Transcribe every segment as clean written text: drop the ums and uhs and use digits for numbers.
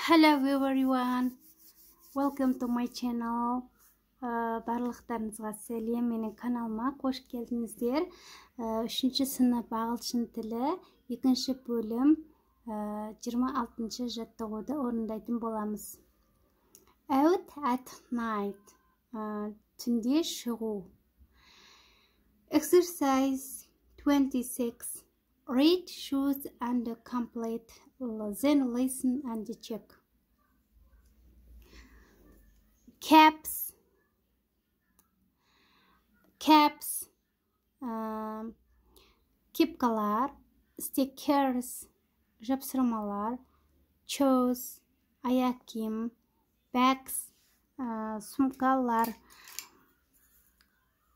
Hello everyone, welcome to my channel. Барлықтарыңызға сәлем, менің каналыма қош келдіңіздер. 3-ші сынып ағылшын тілі 2-ші бөлім 26-ші жаттығуды орындайтын боламыз. Out at night, түнде шығу. Exercise 26. Read, choose and complete, then listen and check. Caps, kepkalar, stickers, жапсырмалар, shoes, аяқ киім, bags, сумкалар.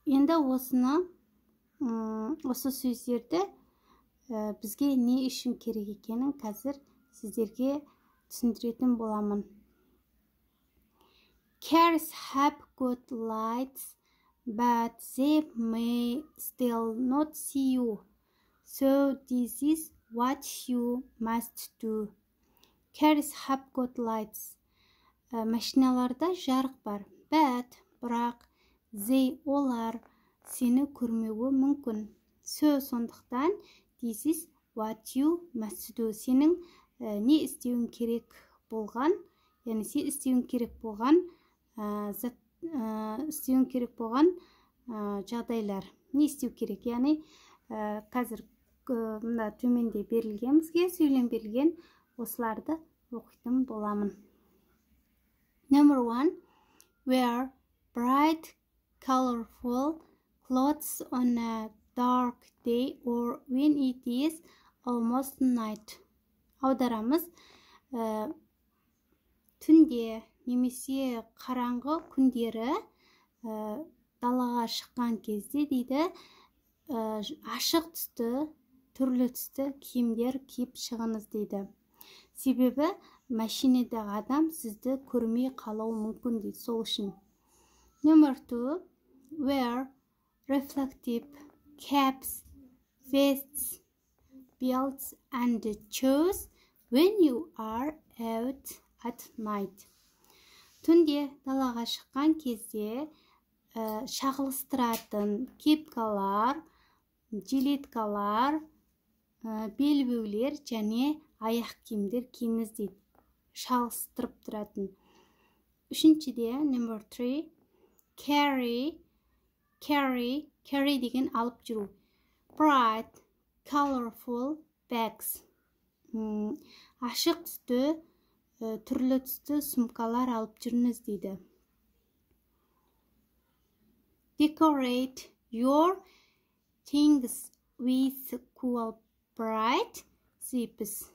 Енді осы сөздерді бізге не үшін керек екенін қазір сіздерге түсіндіретін боламын. Cars have good lights, but they may still not see you. So this is what you must do. Cars have good lights. Машиналарда жарық бар, бірақ олар сені көрмеуі мүмкін. Сондықтан this is what you must do. Сенің не істеуің керек болған, яғни сен істеуің керек болған жағдайлар. Не істеу керек? Яғни қазір мына төменде берілген, бізге сөйлем берілген, осыларды оқитын боламын. Number 1. Wear bright, colorful clothes on a dark day or when it is almost night. Аударамыз, түнде немесе қараңғы күндері далаға шыққан кезде дейді, ашық түсті, түрлі түсті киімдер киіп шығыңыз дейді. Себебі машинадағы адам сізді көрмей қалуы мүмкін дейді, сол үшін. Number 2. Wear reflective caps, vests, belts and shoes when you are out at night. Түнде далаға шыққан кезде шағылыстыратын кепкалар, жилеткалар, белбеулер және аяқ киімдер киіңіз дейді. Шағылыстырып тұратын. Үшіншіде, number 3. Carry деген алып жүру. Bright, colorful bags. Ашық түсті, түрлі түсті сумкалар алып жүріңіз дейді. Decorate your things with cool bright zips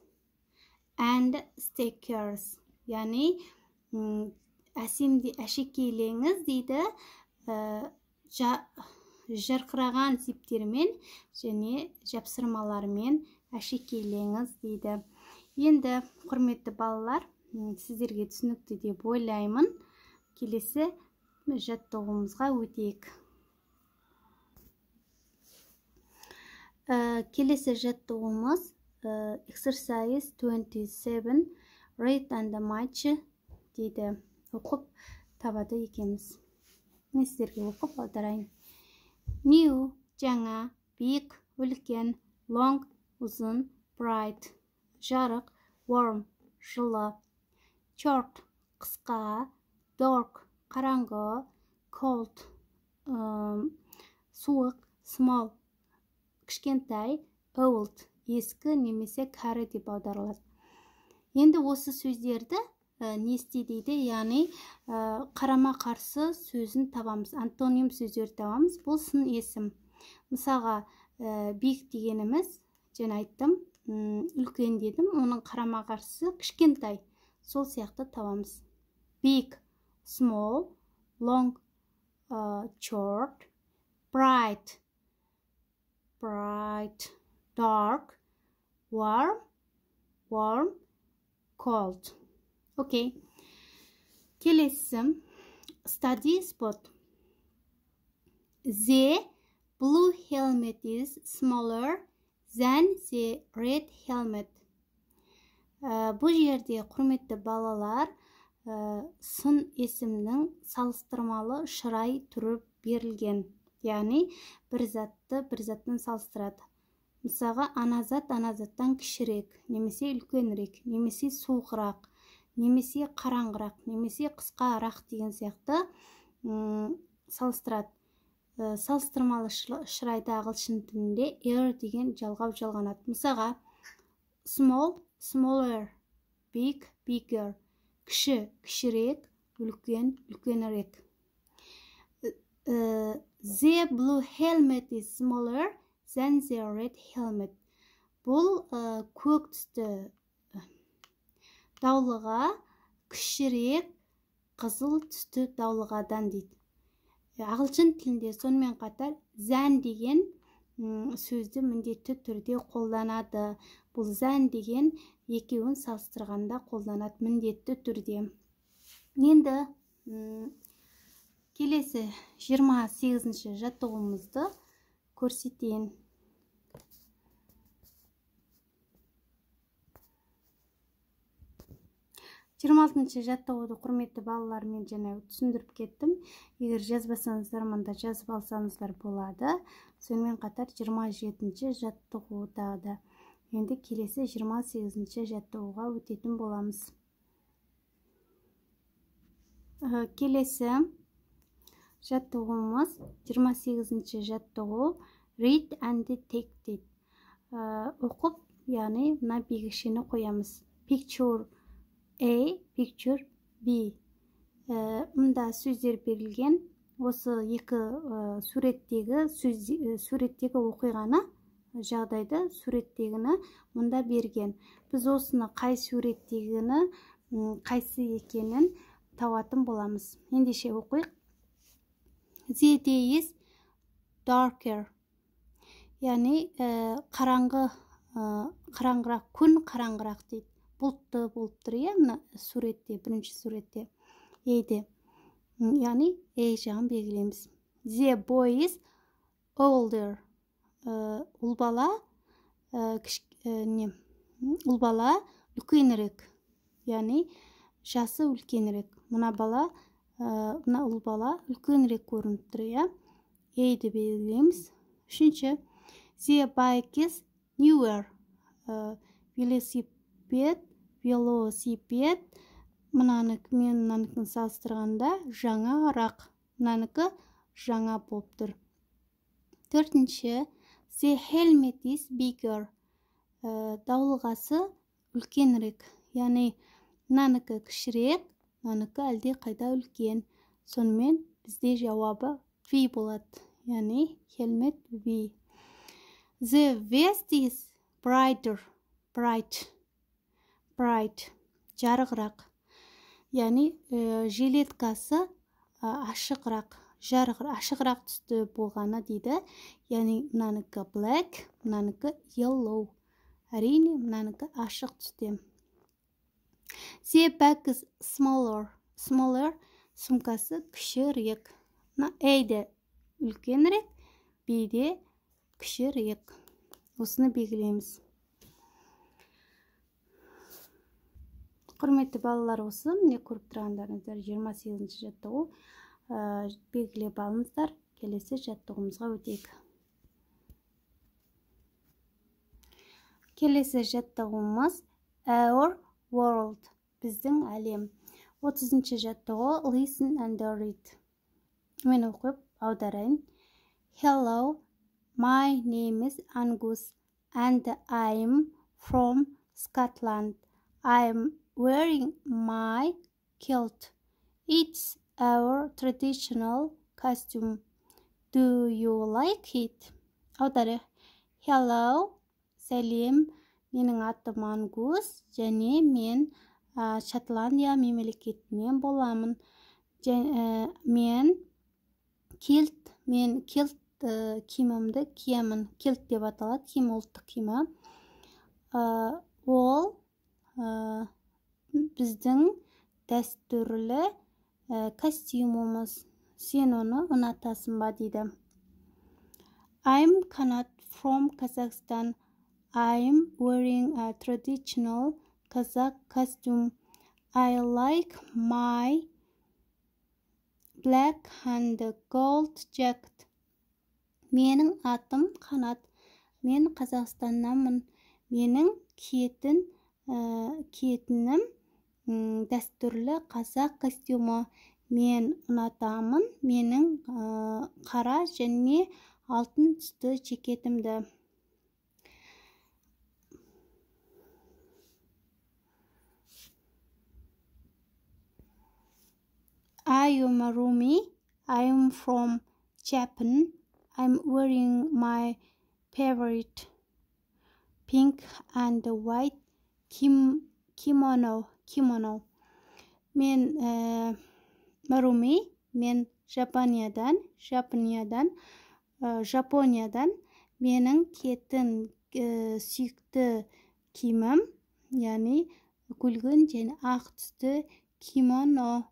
and stickers. Яғни әшекейлеңіз дейді, жарқыраған зиптермен және жапсырмалармен әшекейлеңіз дейді. Енді, құрметті балалар, сіздерге түсінікті деп ойлаймын. Келесі жаттығуымызға өтейік. Келесі жаттығуымыз Exercise 27. Read and match дейді. Оқып табады екенбіз. Мен сіздерге оқып аударайын. New, жаңа, big, үлкен, long, ұзын, bright, жарық, warm, жылы, short, қысқа, dark, қараңғы, cold, суық, small, кішкентай, old, ескі немесе кәрі деп аударылады. Енді осы сөздерді не істейді дейді, яғни қарама-қарсы сөзін табамыз, антоним сөздер табамыз. Бұл сын есім. Мысалға, big дегеніміз, жаңа айттым, үлкен дедім, оның қарама-қарсы кішкентай. Сол сияқты табамыз. Big, small, long, short, bright, dark, warm, cold. Okay. Келесі, study spot. The blue helmet is smaller than the red helmet. Бұл жерде құрметті балалар сын есімнің салыстырмалы шырай түрі берілген. Яғни бір затты бір заттан салыстырады. Мысалға, ана зат ана заттан кішірек, немесе үлкенірек, немесе суығырақ, немесе қараңғырақ, немесе қысқарақ деген сияқты салыстырады. Салыстырмалы шырайды ағылшын тілінде air деген жалғау жалғанады. Мысалға, small, smaller, big, bigger, кіші, кішірек, үлкен, үлкенірек. The blue helmet is smaller than the red helmet. Бұл көк түсті даулыға кішірек қызыл түсті даулығадан дейді. Ағылшын тілінде сонымен қатар than деген сөзді міндетті түрде қолданады. Бұл than деген екеуін салыстырғанда қолданады міндетті түрде. Енді келесі 28-ші жаттығуымызды көрсетейін. 26-ші жаттығуды құрметті балалар мен жаңа түсіндіріп кеттім. Егер жазбасаңыздар, мында жазып алсаңыздар болады. Сонымен қатар 27-ші жаттығуда да. Енді келесі 28-ші жаттығуға өтетін боламыз. Келесі жаттығуымыз 28-ші жаттығу read and take. Оқып, яғни мына бегішені қоямыз. Picture A, picture B. Мұнда сөздер берілген. Осы екі суреттегі оқиғаны, жағдайды суреттегіні мұнда берген. Біз осыны қай суреттегіні, қайсы екенін табатын боламыз. Ендеше оқиық. The day is darker. Яғни қараңғырақ, күн қараңғырақ дейді. Бұлтты болып тұр, суретте, бірінші суретте. Ейді. Яғни, жағын белгілейміз. The boy is older. Ұл бала үлкенірек. Яғни, жасы үлкенірек. Мұна ұл бала үлкенірек көрініп тұр, Ейді белгілейміз. Үшінші. The bike is newer. Велосипед мұнаныкі мен мұнаныкін салыстырғанда жаңарақ, мұнаныкі жаңа болып тұр. Төртінші, the helmet is bigger. Даулығасы үлкенірек. Яғни, мұнаныкі кішірек, мұнаныкі әлде қайда үлкен. Сонымен бізде жауабы V болады. Яғни, helmet V. The vest is bright, жарығырақ. Яғни, жилеткасы ашығырақ түсті болғаны дейді. Яғни, мұнаныкі black, мұнаныкі yellow. Әрине, мұнаныкі ашық түсті. The bag is smaller, сумкасы кішірек. A-де үлкенірек, B-де кішірек. Осыны белгілейміз. Құрметті балалар, осы міне көріп тұрғандарыңыздар 28-ші жаттығу белгілеп алыңыздар. Келесі жаттығуымызға өтейік. Келесі жаттығуымыз Our World, біздің әлем. 30-ші жаттығу Listen and read. Мен оқып аударайын. Hello, my name is Angus and I'm from Scotland. I'm wearing my kilt. It's our traditional costume. Do you like it? Аудары. Hello, сәлем, менің атым Ангус, және мен Шотландия мемлекетінен боламын. Мен килт киімімді киемін. Килт деп аталады, киім ұлттық киімі. Ол біздің дәстүрлі костюмымыз. Сен оны ұнатасың ба дейді. I'm Kanat from Kazakhstan. I'm wearing a traditional Kazakh costume. I like my black and gold jacket. Менің атым Қанат. Мен Қазақстаннанмын. Менің киетінім дәстүрлі қазақ костюмы. Мен ұнатамын менің қара және алтын түсті жекетімді. I am Rumi. I am from Japan. I'm wearing my favorite pink and white kimono. Men Rumi. Men Japoniyadan. Менің киетін сүйікті киімім, яғни күлгін және ақ түсті кимоно.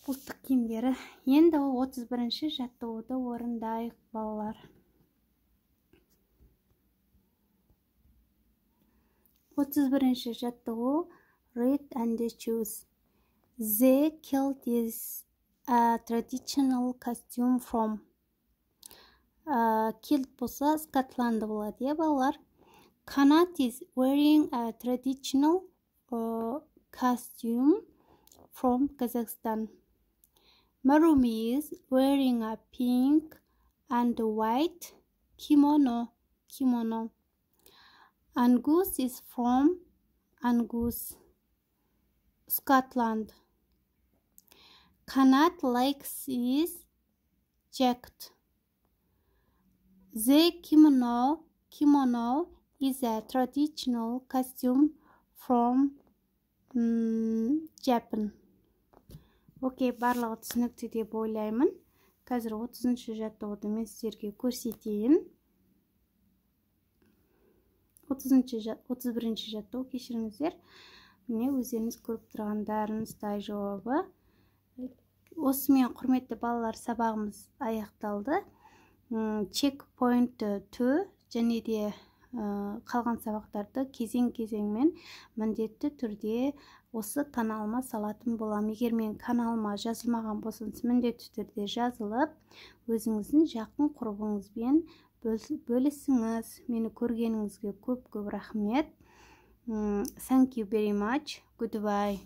Ұлттық киімдері. Енді 31-ші жаттығуды орындайық, балалар. 31-ші жаттығу. Read and choose. The kilt is a traditional costume from. Kilt болса Скотланды болады, балалар. Kanat is wearing a traditional costume from Kazakhstan. Marumi is wearing a pink and white kimono. Angus is from Scotland. Kanat likes his jacket. The kimono is a traditional costume from Japan. Окей, барлығы түсінікті деп ойлаймын. Қазір 30-ші жаттығуды мен сіздерге көрсетейін. 31-ші жаттығу, кешіріңіздер. Міне өздеріңіз көріп тұрғандарыңыздай жауабы. Осымен құрметті балалар, сабағымыз аяқталды. Checkpoint 2 және де қалған сабақтарды кезең-кезеңмен міндетті түрде осы каналыма салатын болам. Егер мен каналыма жазылмаған болсаңыз, міндетті түрде жазылып, өзіңіздің жақын құрбыңызбен бөлісіңіз. Мені көргеніңізге көп рахмет. Thank you very much. Goodbye.